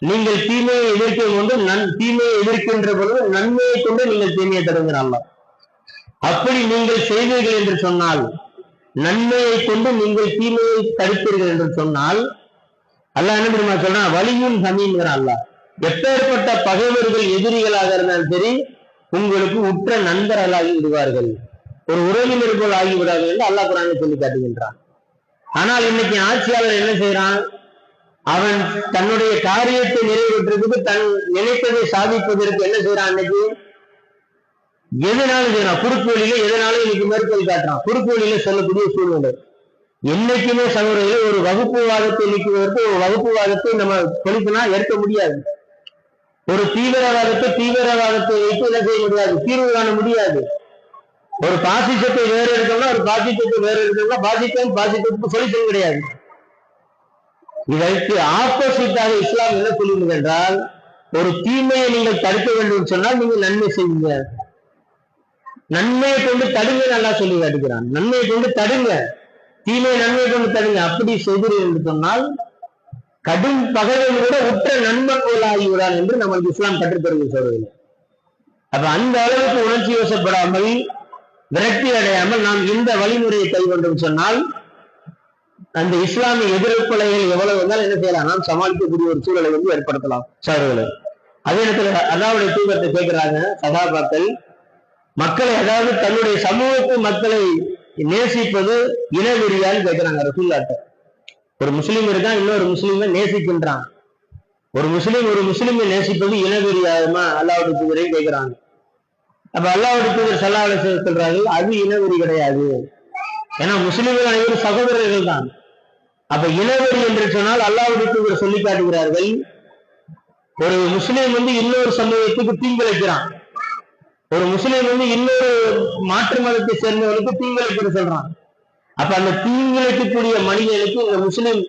நீங்கள் தீமையை எதிர்க்கும் போது தீமையை எதிர்க்கின்ற பொழுது நன்மையை கொண்டு நீங்கள் தீமையை தருங்கிற அல்லாஹ். அப்படி நீங்கள் செய்வீர்கள் என்று சொன்னால், நன்மையை கொண்டு நீங்கள் தீமையை தடுப்பீர்கள் என்று சொன்னால் அல்லாஹ் என்ன தெரியுமா சொல்றான்? வலியுல் ஹமீம்ங்கறான் அல்லாஹ். எப்பேற்பட்ட பகைவர்கள் எதிரிகளாக இருந்தாலும் சரி உங்களுக்கு உற்ற நண்பர்களாகி விடுவார்கள், ஒரு உறவினர் போல் ஆகிவிடார்கள் என்று அல்லாஹ் குர்ஆனில் சொல்லி காட்டுகின்றான். ஆனால் இன்னைக்கு ஆட்சியாளர் என்ன செய்யறான்? அவன் தன்னுடைய காரியத்தை நிறைவேற்றுறதுக்கு தன் நினைப்பதை சாதிப்பதற்கு என்ன செய்யறான்? இன்னைக்கு எதனாலும் செய்யறான், குறுக்கு வழியில எதனாலும் இன்னைக்கு மேற்கோள் காட்டுறான். குறுக்கு வழியில சொல்லக்கூடிய சூழ்நிலை என்னைக்குமே சகோதரர்கள் ஒரு வகுப்புவாதத்தை நீக்குவதற்கு ஒரு வகுப்புவாதத்தை நம்ம பொழிப்புனா ஏற்க முடியாது. ஒரு தீவிரவாதத்தை வைத்து என்ன செய்ய முடியாது? தீர்வு காண முடியாது. ஒரு பாசிசத்தை வேறு எடுக்கணும்னா ஒரு பாசிசத்தை வேறு எடுக்கணும்னா பாசிசத்துக்கு சொல்யூஷன் கிடையாது. இதற்கு ஆப்போசிட்டாக இஸ்லாம் என்ன சொல்லுவது என்றால், ஒரு தீமையை நீங்கள் தடுக்க வேண்டும் சொன்னால் நீங்கள் நன்மை செய்யுங்க. நன்மையை கொண்டு தடுங்க நல்லா சொல்லி காட்டுகிறான். நன்மையை கொண்டு தடுங்க, தீமையை நன்மையை கொண்டு தடுங்க. அப்படி செய்கிறீர்கள் என்று சொன்னால் கடும் பகைவன் கூட உற்ற நண்பன் போல் ஆகிவிடான் என்று நமக்கு இஸ்லாம் கற்றுத்தருவது சொல்றது. அப்ப அந்த அளவுக்கு உணர்ச்சி வசப்படாமல் விரக்தி அடையாமல் நாம் இந்த வழிமுறையை கைகொண்டோம் சொன்னால் அந்த இஸ்லாமிய எதிர்ப்பலைகள் எவ்வளவு வந்தாலும் என்ன செய்யலாம்? நாம் சமாளிக்கக்கூடிய ஒரு சூழலை ஏற்படுத்தலாம் சகோதரர்களே. அதே நேரத்தில் அல்லாஹ்வுடைய தூதரை கேட்கிறாங்க சஹாபாக்கள், மக்களை அதாவது தன்னுடைய சமூகத்து மக்களை நேசிப்பது இனவெறியான்னு கேட்கிறாங்க ரசூலுல்லாஹ்ட்ட. ஒரு முஸ்லீம் இருக்கான், இன்னொரு முஸ்லீமை நேசிக்கின்றான். ஒரு முஸ்லீமை நேசிப்பது இனவெறியாகுமா? அல்லாஹ்வுடைய தூதரை கேட்கிறாங்க. அப்ப அல்லாஹ்வுடைய தூதர் ஸல்லல்லாஹு அலைஹி வஸல்லம் சொல்றார்கள், அது இனவெறி கிடையாது. ஏன்னா முஸ்லீம்கள் அனைவரும் சகோதரர்கள் தான். அப்ப இனவெறி என்று சொன்னால் அல்லாஹ்வுடைய தூதர் சொல்லி காட்டுகிறார்கள், ஒரு முஸ்லீம் இன்னொரு சமூகத்துக்கு தீங்கிழைக்கிறான், ஒரு முஸ்லீம் இன்னொரு மாற்று மதத்தை சேர்ந்தவனுக்கு தீங்கிழைக்கிற சொல்றான். அப்ப அந்த தீங்கிழைக்கக்கூடிய மனிதனுக்கு இந்த முஸ்லிம்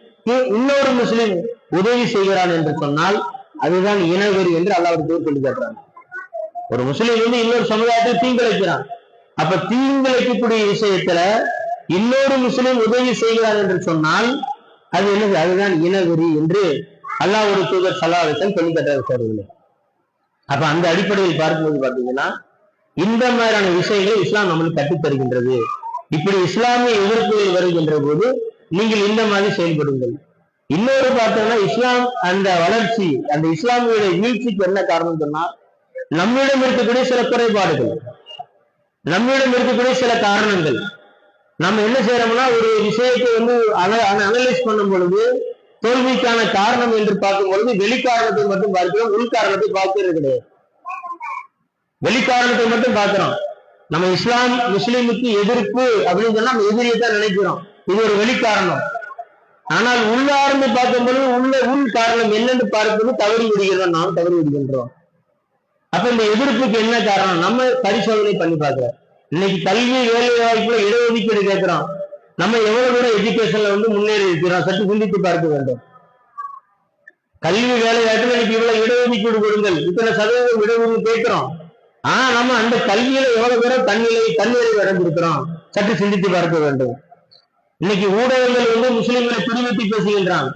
இன்னொரு முஸ்லிம் உதவி செய்கிறான் என்று சொன்னால் அதுதான் இனவெறி என்று அல்லாஹ்வுடைய தூதர் சொல்லி காட்டுறாங்க. ஒரு முஸ்லிம் இன்னொரு சமுதாயத்தில் தீங்கிழைக்கிறான். அப்ப தீங்கிழைக்கக்கூடிய விஷயத்துல இன்னொரு முஸ்லிம் உதவி செய்கிறான் என்று சொன்னால் அது என்னது? அதுதான் இனவெறி என்று அல்லாஹ்வுடைய தூதர் ஸல்லல்லாஹு அலைஹி வஸல்லம் சொல்லி காட்டுறாங்க. அப்ப அந்த அடிப்படையில் பார்க்கும்போது பாத்தீங்கன்னா இந்த மாதிரியான விஷயங்களை இஸ்லாம் நம்மளுக்கு கற்றுத் தருகின்றது. இப்படி இஸ்லாமிய எதிர்ப்புகள் வருகின்ற போது நீங்கள் இந்த மாதிரி செயல்படுங்கள். இன்னொரு பார்த்தோம்னா இஸ்லாம் அந்த வளர்ச்சி, அந்த இஸ்லாமிய வீழ்ச்சிக்கு என்ன காரணம் சொன்னா நம்மிடம் இருக்கக்கூடிய சில குறைபாடுகள், நம்மிடம் இருக்கக்கூடிய சில காரணங்கள். நம்ம என்ன செய்யறோம்னா ஒரு விஷயத்தை அனலைஸ் பண்ணும் பொழுது தோல்விக்கான காரணம் என்று பார்க்கும் பொழுது வெளிக்காரணத்தை மட்டும் பார்க்கிறோம், உள்காரணத்தை பார்க்கிறது கிடையாது. வெளிக்காரணத்தை மட்டும் பார்க்கிறோம். நம்ம முஸ்லீமுக்கு எதிர்ப்பு அப்படின்னு சொன்னா நம்ம எதிரியை தான் நினைக்கிறோம், இது ஒரு வெளிக்காரணம். ஆனால் உள்ளார்ந்து பார்க்கும்போது உள் காரணம் என்னன்னு பார்ப்பது தவறி விடுகிறோம், நாம் தவறி விடுகின்றோம். அப்ப இந்த எதிர்ப்புக்கு என்ன காரணம் நம்ம பரிசோதனை பண்ணி பார்க்கிறோம். இன்னைக்கு கல்வி வேலை வாய்ப்புல இடஒதுக்கீடு கேட்கிறோம், நம்ம எவ்வளவு கூட எஜுகேஷன்ல முன்னேறி இருக்கிறோம் சற்று சிந்தித்து பார்க்க வேண்டும். கல்வி வேலை வாய்ப்புல இன்னைக்கு இவ்வளவு இடஒதுக்கீடு கொடுங்கள், இத்தனை சதவீதம் இடஒதுக்கீடு கேட்கிறோம். ஆனா நம்ம அந்த கல்வியில எவ்வளவு பேரும் தன்னிலை அடைந்திருக்கிறோம் சற்று சிந்தித்து பார்க்க வேண்டும். இன்னைக்கு ஊடகங்கள் வந்து முஸ்லிம்களை பிரிவித்து பேசுகின்றான்,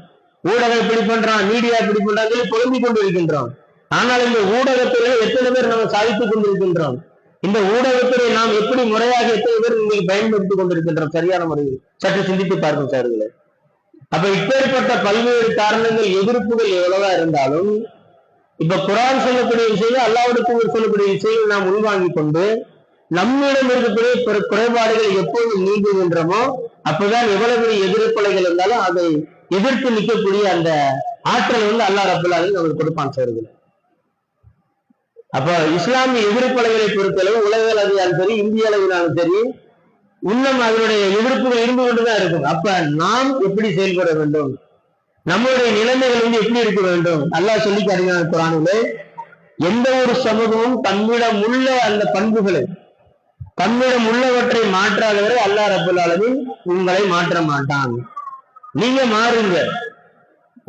ஊடகம் இப்படி பண்றான், மீடியா இப்படி பண்றாங்க, புலம்பிக் கொண்டு இருக்கின்றோம். ஆனால் இந்த ஊடகத்திலே எத்தனை பேர் நாம் சாதித்துக் கொண்டிருக்கின்றோம்? இந்த ஊடகத்திலே நாம் எப்படி முறையாக எத்தனை பேர் நீங்கள் பயன்படுத்திக் கொண்டிருக்கின்றோம் சரியான முறையில்? சற்று சிந்தித்து பார்க்கும் சார்களே. அப்ப இப்பேற்பட்ட பல்வேறு காரணங்கள், எதிர்ப்புகள் எவ்வளவா இருந்தாலும், இப்ப குர்ஆன் சொல்லக்கூடிய விஷயங்கள், அல்லாஹ்வுடைய சொல்லக்கூடிய விஷயங்கள் நாம் உள்வாங்கிக் கொண்டு நம்மிடம் இருக்கக்கூடிய குறைபாடுகள் எப்போது நீங்குகின்றமோ அப்பதான் எவ்வளவு எதிர்ப்பலைகள் இருந்தாலும் அதை எதிர்த்து நிற்கக்கூடிய அந்த ஆற்றல் வந்து அல்லாஹ் ரப்பல் ஆலமீன் நமக்கு கொடுப்பான் சார்கள். அப்ப இஸ்லாமிய எதிர்ப்பலைகளை பொறுத்தளவு உலக அளவிலும் சரி, இந்திய அளவிலும் சரி, இன்னும் அதனுடைய எதிர்ப்புகள் இருந்து கொண்டுதான் இருக்கும். அப்ப நாம் எப்படி செயல்பட வேண்டும், நம்மளுடைய நிலைமைகள் வந்து எப்படி இருக்க வேண்டும்? அல்லாஹ் சொல்லி காட்டுகிறான் குர்ஆனிலே, எந்த ஒரு சமூகமும் தம்மிடம் உள்ள அந்த பண்புகளை, தம்மிடம் உள்ளவற்றை மாற்றாதவரை அல்லாஹ் ரப்பல் ஆலமீன் உங்களை மாற்ற மாட்டான். நீங்க மாறுங்க,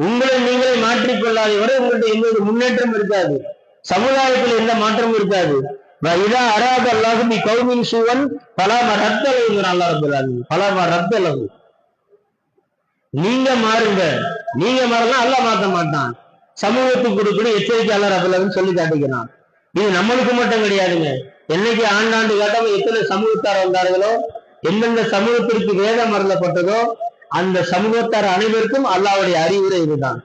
உங்களை நீங்களே மாற்றிக்கொள்ளாதவரை உங்கள்கிட்ட எந்த முன்னேற்றம் இருக்காது, சமுதாயத்தில் எந்த மாற்றமும் இருக்காது. இதா அராத அல்லாஹு பி கௌமின் சூவன் பலாம ரத்த அளவுங்கிற அல்லாஹ் ரப்பல் ஆலமீன், பலாம ரத்த அளவு. நீங்க மாறுங்க, நீங்க மாறலாம் அல்லாஹ் மாற்ற மாட்டான். சமூகத்துக்கு கொடுக்கணும் எச்சரிக்கை அல்லாஹ் ரப்பல் ஆலமீன் சொல்லி காட்டுகிறான். இது நம்மளுக்கு மட்டும் கிடையாதுங்க. என்னைக்கு ஆண்டாண்டு காட்டாம எத்தனை சமூகத்தார் வந்தார்களோ, எந்தெந்த சமூகத்திற்கு வேதம் அருளப்பட்டதோ அந்த சமூகத்தார் அனைவருக்கும் அல்லாஹ்வுடைய அறிவுரை இதுதான்.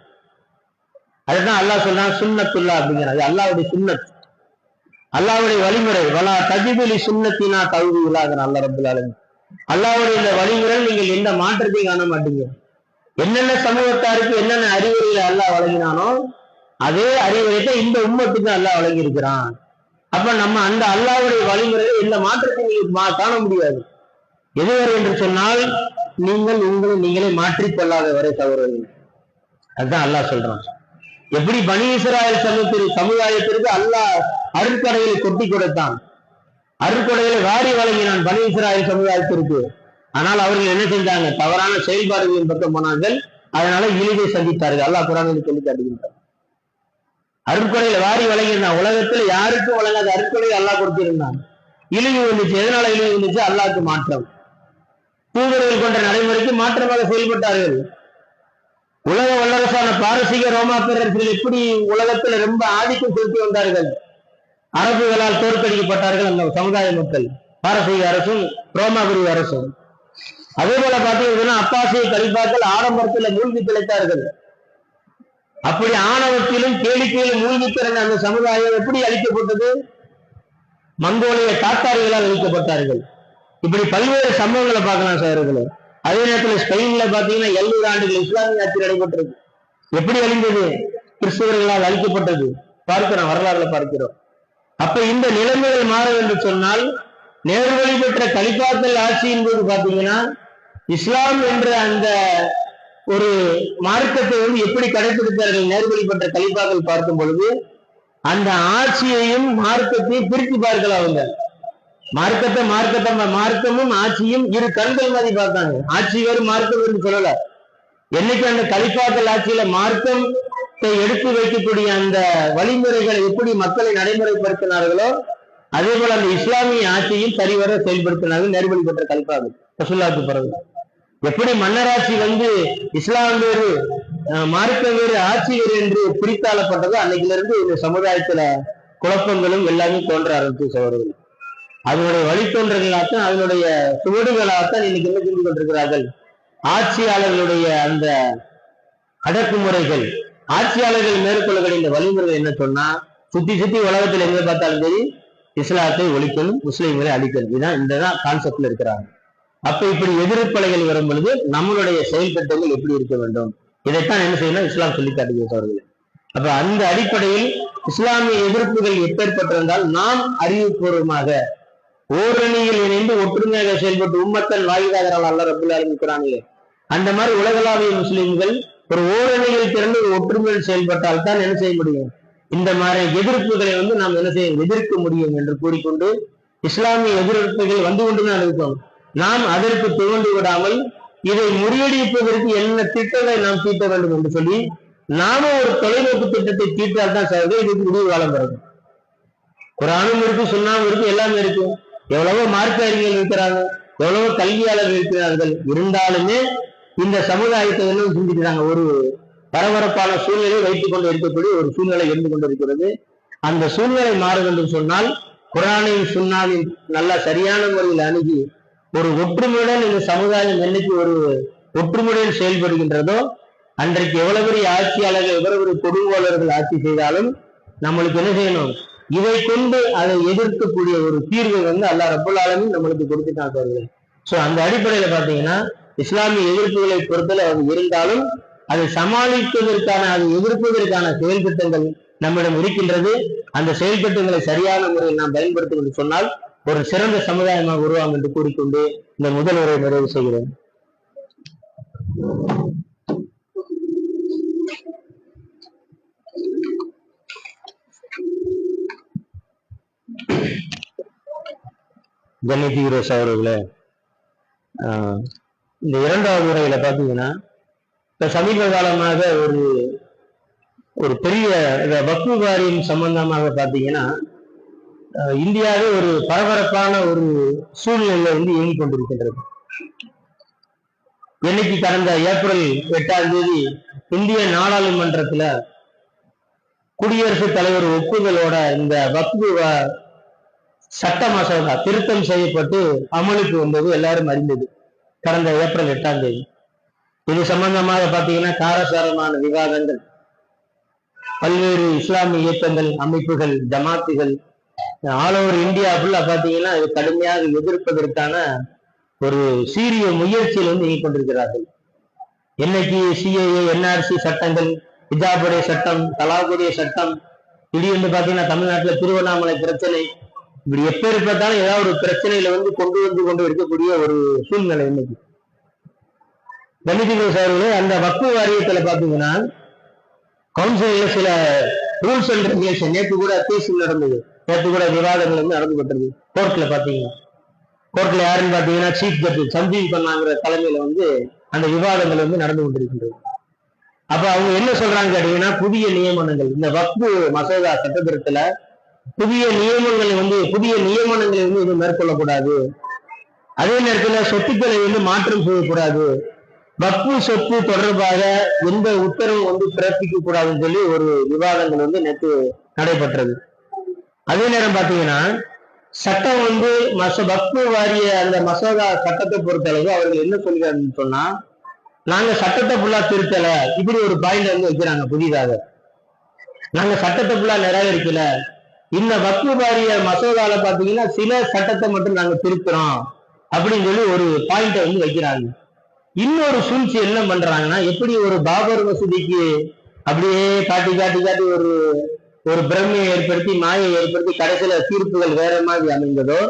அதுதான் அல்லாஹ் சொல்றான் சுன்னத்துல்லா அப்படிங்கிறது. அல்லாஹ்வுடைய சுன்னத், அல்லாஹ்வுடைய வழிமுறை. வலா தஜிதுலி சுன்னத்தினா தௌஹீதுல்லாஹ் அல்லாஹ் ரப்பல் ஆலமீன். அல்லாஹ்வுடைய இந்த வழிமுறை நீங்கள் எந்த மாற்றத்தையும் காண மாட்டீங்க. என்னென்ன சமூகத்தாருக்கு என்னென்ன அறிவுரைகளை அல்லாஹ் வழங்கினானோ அதே அறிவுரையை இந்த உம்மத்துக்கு அல்லாஹ் வழங்கி இருக்கிறான். அப்ப நம்ம அந்த அல்லாஹ்வுடைய வழிமுறையை எந்த மாற்றத்தையும் நீங்கள் காண முடியாது. எதுவரை என்று சொன்னால் நீங்கள் உங்களை நீங்களே மாற்றிக்கொள்ளாத வரை தவறு. அதுதான் அல்லாஹ் சொல்றான். எப்படி பனி இஸ்ராயேல் சமுதாயத்திற்கு அல்லாஹ் அருட்கொடைகளை கொட்டி கொடுத்தான், அருட்கொடைகளை வாரி வழங்கினான் பனி இஸ்ராயேல் சமுதாயத்திற்கு. ஆனால் அவர்கள் என்ன செஞ்சாங்க? தவறான செயல்பாடுகளின் பக்கம் போனார்கள். அதனால இழிவை சந்தித்தார்கள். அல்லாஹ் குர்ஆனில் சொல்லி காட்டுகின்றார். அருட்கொடைகளை வாரி வழங்கினான். உலகத்தில் யாருக்கும் வழங்காத அருட்கொடை அல்லாஹ் கொடுத்திருந்தான். இழிவு வந்துச்சு. எதனால இழிவு வந்துச்சு? அல்லாஹ்க்கு மாற்றம். தூதர்கள் கொண்ட நடைமுறைக்கு மாற்றமாக செயல்பட்டார்கள். உலக வல்லரசான பாரசீக ரோமா பேரரசுகள் எப்படி உலகத்துல ரொம்ப ஆதிக்கம் செலுத்தி வந்தார்கள். அரபுகளால் தோற்கடிக்கப்பட்டார்கள் அந்த சமுதாய மக்கள், பாரசீக அரசும் ரோமாபுரி அரசும். அதே போல பார்த்தீங்கன்னா அப்பாசிய கலிபாக்கள் ஆடம்பரத்தில் மூழ்கி திளைத்தார்கள். அப்படி ஆணவத்திலும் கேளிக்கையிலும் மூழ்கி திறந்த அந்த சமுதாயம் எப்படி அழிக்கப்பட்டது? மங்கோலிய தாத்தாரிகளால் அழிக்கப்பட்டார்கள். இப்படி பல்வேறு சம்பவங்களை பார்க்கலாம் சார்களே. அதே நேரத்தில் ஸ்பெயின்ல பாத்தீங்கன்னா 700 ஆண்டுகள் இஸ்லாமிய ஆட்சி நடைபெற்றது. எப்படி அழிந்தது? கிறிஸ்தவர்களால் அழிக்கப்பட்டது. பார்க்கிறோம், வரலாறுல பார்க்கிறோம். அப்ப இந்த நிலைமைகள் மாற என்று சொன்னால் நேர்வழி பெற்ற கலிபாக்கள் ஆட்சியின் போது பாத்தீங்கன்னா இஸ்லாம் என்ற அந்த ஒரு மார்க்கத்தை வந்து எப்படி கடைபிடித்தார்கள் நேர்வழி பெற்ற கலிபாக்கள் பார்க்கும் பொழுது அந்த ஆட்சியையும் மார்க்கத்தையும் பிரித்து பார்க்கலாம். அவங்க மார்க்கமும் ஆட்சியும் இரு கண்கள் மாதிரி பார்த்தாங்க. ஆட்சி வேறு மார்க்கம் என்று சொல்லல. என்னைக்கு அந்த கலிபாக்கள் ஆட்சியில மார்க்கத்தை எடுத்து வைக்கக்கூடிய அந்த வழிமுறைகளை எப்படி மக்களை நடைமுறைப்படுத்தினார்களோ அதே போல அந்த இஸ்லாமிய ஆட்சியும் சரிவர செயல்படுத்தினார்கள் நேர்வழி பெற்ற கலிபாக்கள். ரசூலுல்லாஹ்வுக்கு பிறகு எப்படி மன்னராட்சி வந்து இஸ்லாம் வேறு மார்க்கம் வேறு ஆட்சி வேறு என்று பிரித்தாளப்பட்டதோ அன்னைக்குல இருந்து இந்த சமுதாயத்துல குழப்பங்களும் எல்லாமே தோன்ற ஆரம்பித்து சோழர்கள். அதனுடைய வழித்தோன்றல்களாகத்தான் அதனுடைய சுவடுகளாகத்தான் இன்னைக்கு என்ன செஞ்சு கொண்டிருக்கிறார்கள்? ஆட்சியாளர்களுடைய அந்த அடக்குமுறைகள், ஆட்சியாளர்கள் மேற்கொள்ளக்கூடிய இந்த வழிமுறைகள் என்ன சொன்னா சுத்தி சுத்தி உலகத்தில் எங்க பார்த்தாலும் சரி இஸ்லாத்தை ஒழிக்கணும், முஸ்லிம்களை அழிக்கணும். இதுதான் இந்த கான்செப்ட்ல இருக்கிறாங்க. அப்ப இப்படி எதிர்ப்பலைகள் வரும் பொழுது நம்மளுடைய செயல் திட்டங்கள் எப்படி இருக்க வேண்டும், இதைத்தான் என்ன செய்யணும் இஸ்லாம் சொல்லி காட்டுகிறது. அப்ப அந்த அடிப்படையில் இஸ்லாமிய எதிர்ப்புகள் எப்பேற்பட்டிருந்தால் நாம் அறிவுபூர்வமாக ஓரணியில் இணைந்து ஒற்றுமையாக செயல்பட்டு உம்மத்தன் வாயிலாகிறாள் அல்லாஹ் ரப்பல் ஆலமீன் குர்ஆனிலே. அந்த மாதிரி உலகளாவிய முஸ்லிம்கள் ஒரு ஓரணியில் திறந்து ஒற்றுமையில் செயல்பட்டால் தான் என்ன செய்ய முடியும்? இந்த மாதிரி எதிர்ப்புகளை வந்து நாம் என்ன செய்ய எதிர்க்க முடியும் என்று கூறிக்கொண்டு இஸ்லாமிய எதிர்ப்புகள் வந்து கொண்டுதான் இருக்கும். நாம் அதற்கு துவண்டு விடாமல் இதை முறியடிப்பதற்கு என்ன திட்டங்களை நாம் தீட்ட வேண்டும் என்று சொல்லி நாம ஒரு தொலைநோக்கு திட்டத்தை தீட்டால் தான் சார் இதுக்கு முடிவு காலம் பிறகு. குர்ஆனும் இருக்கு, சுன்னாவும் இருக்கு, எல்லாமே இருக்கு. எவ்வளவோ மார்க்க அறிஞர்கள் இருக்கிறாங்க, எவ்வளவு கல்வியாளர்கள் இருக்கிறார்கள், இருந்தாலுமே இந்த சமுதாயத்தை என்ன சிந்திக்கிறாங்க, ஒரு பரபரப்பான சூழ்நிலை வைத்துக் கொண்டு இருக்கக்கூடிய ஒரு சூழ்நிலை இருந்து கொண்டிருக்கிறது. அந்த சூழ்நிலை மாற வேண்டும் சொன்னால் குர்ஆனையும் சுன்னாவையும் நல்ல சரியான முறையில் அணுகி ஒரு ஒற்றுமையுடன் இந்த சமுதாயம் என்னைக்கு ஒரு ஒற்றுமையுடன் செயல்படுகின்றதோ அன்றைக்கு எவ்வளவு பெரிய ஆட்சியாளர்கள் எவ்வளவு பெரிய கொடுங்கோலர்கள் ஆட்சி செய்தாலும் நம்மளுக்கு என்ன செய்யணும், இதை கொண்டு அதை எதிர்க்கக்கூடிய ஒரு தீர்வை அல்லாஹ் ரப்பல் ஆலமீன் நம்மளுக்கு கொடுத்துட்டாங்க. சோ அந்த அடிப்படையில பாத்தீங்கன்னா இஸ்லாமிய எதிர்ப்புகளை பொறுத்தல அது இருந்தாலும் அதை சமாளிப்பதற்கான அதை எதிர்ப்பதற்கான செயல் திட்டங்கள் நம்மிடம் இருக்கின்றது. அந்த செயல் திட்டங்களை சரியான முறையில் நாம் பயன்படுத்தும் என்று சொன்னால் ஒரு சிறந்த சமுதாயமாக உருவாகும் என்று கூறிக்கொண்டு இந்த முதல் உரையை நிறைவு செய்கிறேன். கணிதீரோஸ் அவர்களே, இந்த இரண்டாவது உரையில பாத்தீங்கன்னா இப்ப சமீப காலமாக ஒரு பெரிய வக்ஃபு வாரியம் சம்பந்தமாக பாத்தீங்கன்னா இந்தியாவே ஒரு பரபரப்பான ஒரு சூழ்நிலை இயங்கிக் கொண்டிருக்கின்றது. இன்னைக்கு கடந்த ஏப்ரல் 8ஆம் தேதி இந்திய நாடாளுமன்றத்துல குடியரசுத் தலைவர் ஒப்புதலோட இந்த வக்ஃபு சட்ட மசோதா திருத்தம் செய்யப்பட்டு அமலுக்கு வந்தது எல்லாரும் அறிந்தது. கடந்த ஏப்ரல் 8ஆம் தேதி இது சம்பந்தமாக பாத்தீங்கன்னா காரசாரமான விவாதங்கள், பல்வேறு இஸ்லாமிய இயக்கங்கள், அமைப்புகள், ஜமாத்துகள் ஆல் ஓவர் இந்தியா ஃபுல்லா பாத்தீங்கன்னா இது கடுமையாக எதிர்ப்பதற்கான ஒரு சீரிய முயற்சியில் இயங்கிக் கொண்டிருக்கிறார்கள். என்னைக்கு சிஏஏ, என்ஆர்சி சட்டங்கள், ஹிஜாபுடைய சட்டம், தலாகுடைய சட்டம், இது பாத்தீங்கன்னா தமிழ்நாட்டுல திருவண்ணாமலை பிரச்சனை, இப்படி எப்பேற்பட்டாலும் ஏதாவது ஒரு பிரச்சனையில கொண்டு இருக்கக்கூடிய ஒரு சூழ்நிலை இன்னைக்கு. கணிதீரோஸ் அவர்களே, அந்த வக்ஃபு வாரியத்துல பாத்தீங்கன்னா கவுன்சில சில ரூல்ஸ் அண்ட் ரெகுலேஷன் நேற்று கூட கேஸ் நடந்தது, நேற்று கூட விவாதங்கள் நடந்துபட்டது. கோர்ட்ல பாத்தீங்கன்னா கோர்ட்ல யாருன்னு பாத்தீங்கன்னா சீஃப் ஜஸ்டிஸ் சஞ்சீவ் கண்ணாங்கிற தலைமையில அந்த விவாதங்கள் நடந்து கொண்டிருக்கின்றது. அப்ப அவங்க என்ன சொல்றாங்க கேட்டீங்கன்னா, புதிய நியமனங்கள் இந்த வக்ஃபு மசோதா சட்டத்திட்டத்துல புதிய நியமனங்களை இது மேற்கொள்ளக்கூடாது, அதே நேரத்தில் சொத்துக்களை மாற்றம் செய்யக்கூடாது, வக்ஃபு சொத்து தொடர்பாக எந்த உத்தரவு பிறப்பிக்க கூடாதுன்னு சொல்லி ஒரு விவாதங்கள் நேற்று நடைபெற்றது. அதே நேரம் பாத்தீங்கன்னா சட்டம் வக்ஃபு வாரிய அந்த மசோதா சட்டத்தை பொறுத்தளவு அவர்கள் என்ன சொல்கிறாங்கன்னு சொன்னா, நாங்க சட்டத்தை ஃபுல்லா திருத்தல, இப்படி ஒரு பாயிண்ட் வைக்கிறாங்க புதிதாக. நாங்க சட்டத்தை ஃபுல்லா நிராகரிக்கல, இந்த வக்ஃபு வாரிய மசோதால பாத்தீங்கன்னா சில சட்டத்தை மட்டும் நாங்க திருத்துறோம் அப்படின்னு சொல்லி ஒரு பாயிண்ட வைக்கிறாங்க. இன்னொரு சூழ்ச்சி என்ன பண்றாங்கன்னா, எப்படி ஒரு பாபர் மசூதிக்கு அப்படியே காட்டி காட்டி காட்டி ஒரு பிரமையை ஏற்படுத்தி மாயை ஏற்படுத்தி கடைசியில தீர்ப்புகள் வேற மாதிரி அமைந்ததோ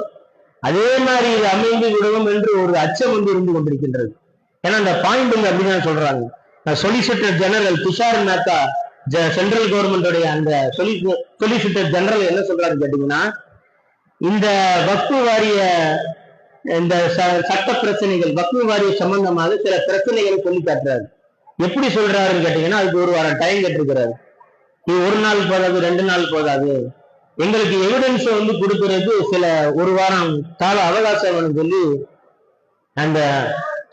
அதே மாதிரி இது அமைந்து விடுவோம் என்று ஒரு அச்சம் இருந்து கொண்டிருக்கின்றது. ஏன்னா அந்த பாயிண்ட் அப்படிதான் சொல்றாங்க. Solicitor general Tushar Mehta central கவர்மெண்டோடைய அந்த சொலிசிட்டர் ஜெனரல் என்ன சொல்றாரு கேட்டீங்கன்னா, இந்த வக்ஃபு வாரிய இந்த சட்ட பிரச்சனைகள் வக்ஃபு வாரிய சம்பந்தமாக சில பிரச்சனைகளை சொல்லி காட்டுறாரு. எப்படி சொல்றாருன்னு கேட்டீங்கன்னா, அதுக்கு ஒரு வாரம் டைம் கேட்டிருக்கிறாரு. இது ஒரு நாள் போதாது, 2 நாள் போதாது, எங்களுக்கு எவிடன்ஸ் கொடுக்கறது சில ஒரு வாரம் கால அவகாசம் சொல்லி அந்த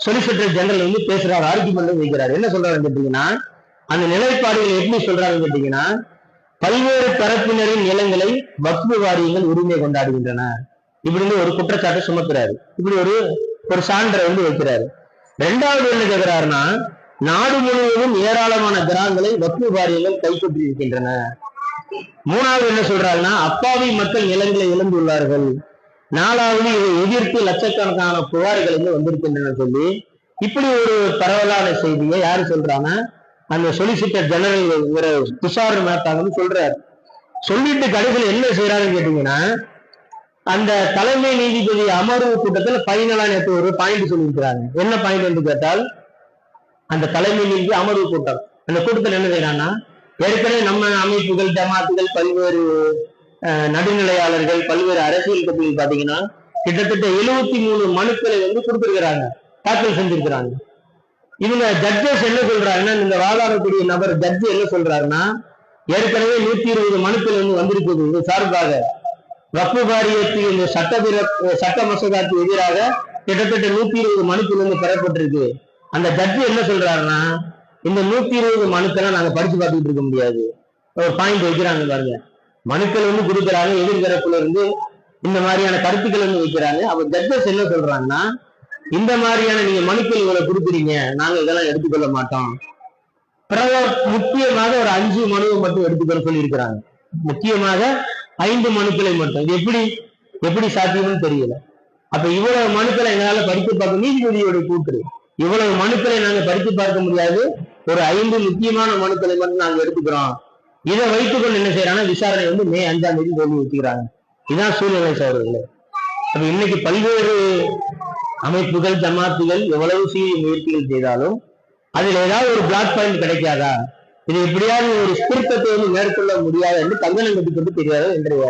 சொலிசிட்டர் ஜெனரல் பேசுறாரு, ஆர்குமெண்ட் வைக்கிறாரு. என்ன சொல்றாருன்னு கேட்டீங்கன்னா, அந்த நிலைப்பாடுகள் எப்படி சொல்றாருன்னு கேட்டீங்கன்னா, பல்வேறு தரப்பினரின் நிலங்களை வக்ஃபு வாரியங்கள் உரிமை கொண்டாடுகின்றன, இப்படின்னு ஒரு குற்றச்சாட்டை சுமத்துறாரு. இப்படி ஒரு சான்றை வைக்கிறாரு. ரெண்டாவது என்ன கேட்கிறாருன்னா, நாடு முழுவதும் ஏராளமான கிராமங்களை வக்ஃபு வாரியங்கள் கைப்பற்றி இருக்கின்றன. மூணாவது என்ன சொல்றாருன்னா, அப்பாவி மக்கள் நிலங்களை இழந்துள்ளார்கள். நாலாவது இதை எதிர்த்து லட்சக்கணக்கான புகார்கள் வந்திருக்கின்றன சொல்லி இப்படி ஒரு பரவலான செய்தியை யாரு சொல்றாங்க, அந்த சொலிசிட்டர் ஜெனரல் துஷார் மேத்தாங்கன்னு சொல்றாரு. சொல்லிட்டு கடைசியில் என்ன செய்யறாருன்னு கேட்டீங்கன்னா, அந்த தலைமை நீதிபதி அமர்வு கூட்டத்தில் பைனலா நேற்று ஒரு பாயிண்ட் சொல்லியிருக்கிறாங்க. என்ன பாயிண்ட் என்று கேட்டால், அந்த தலைமை நீதிபதி அமர்வு கூட்டம் அந்த கூட்டத்தில் என்ன செய்யறாங்கன்னா, ஏற்கனவே நம்ம அமைப்புகள், ஜமாத்துகள், பல்வேறு நடுநிலையாளர்கள், பல்வேறு அரசியல் கட்சிகள் பாத்தீங்கன்னா கிட்டத்தட்ட 73 மனுக்களை கொடுத்திருக்கிறாங்க, தாக்கல் செஞ்சிருக்கிறாங்க. இவங்க ஜட்ஜஸ் என்ன சொல்றாங்கன்னா, இந்த வாதாடக்கூடிய நபர் ஜட்ஜ் என்ன சொல்றாருன்னா, ஏற்கனவே 120 மனுக்கள் வந்திருக்குது இது சார்பாக வக்ஃபு வாரியத்துக்கு இந்த சட்ட மசோதாக்கு எதிராக கிட்டத்தட்ட 120 மனுக்கள் வந்து பெறப்பட்டிருக்கு. அந்த ஜட்ஜி என்ன சொல்றாருன்னா, இந்த 120 மனுக்களை நாங்க படிச்சு பார்த்துட்டு இருக்க முடியாது. ஒரு பாயிண்ட் வைக்கிறாங்க பாருங்க. மனுக்கள் வந்து கொடுக்குறாங்க, எதிர்தரப்புல இருந்து இந்த மாதிரியான கருத்துக்கள் வந்து வைக்கிறாங்க. அப்ப ஜட்ஜஸ் என்ன சொல்றாங்கன்னா, இந்த மாதிரியான நீங்க மனுக்கள் இவ்வளவு கொடுக்குறீங்க, நாங்க இதெல்லாம் எடுத்துக்கொள்ள மாட்டோம். முக்கியமாக ஒரு 5 மனுவை மட்டும் எடுத்துக்கொள்ள சொல்லி இருக்கிறாங்க. முக்கியமாக 5 மனுக்களை மட்டும். இது எப்படி சாத்தியம்னு தெரியல. அப்ப இவ்வளவு மனுக்களை எங்களால படித்து பார்க்க, நீதிபதியோட கூற்று, இவ்வளவு மனுக்களை நாங்க படித்து பார்க்க முடியாது, ஒரு 5 முக்கியமான மனுக்களை மட்டும் நாங்க எடுத்துக்கிறோம். இதை வைத்துக்கொண்டு என்ன செய்யறாங்கன்னா, விசாரணை வந்து மே 5ஆம் தேதி சொல்லி வச்சுக்கிறாங்க. இதுதான் சூழ்நிலை சோழர்களே. அப்ப இன்னைக்கு பல்வேறு அமைப்புகள், ஜமாத்துகள் எவ்வளவு சீரிய முயற்சிகள் செய்தாலும் அதில் ஏதாவது ஒரு பிளாக் பாயிண்ட் கிடைக்காதா, இது எப்படியாவது ஒரு திருத்தத்தை வந்து மேற்கொள்ள முடியாது என்று கங்கணம் கட்டிக்கொண்டு தெரியாது இன்றைய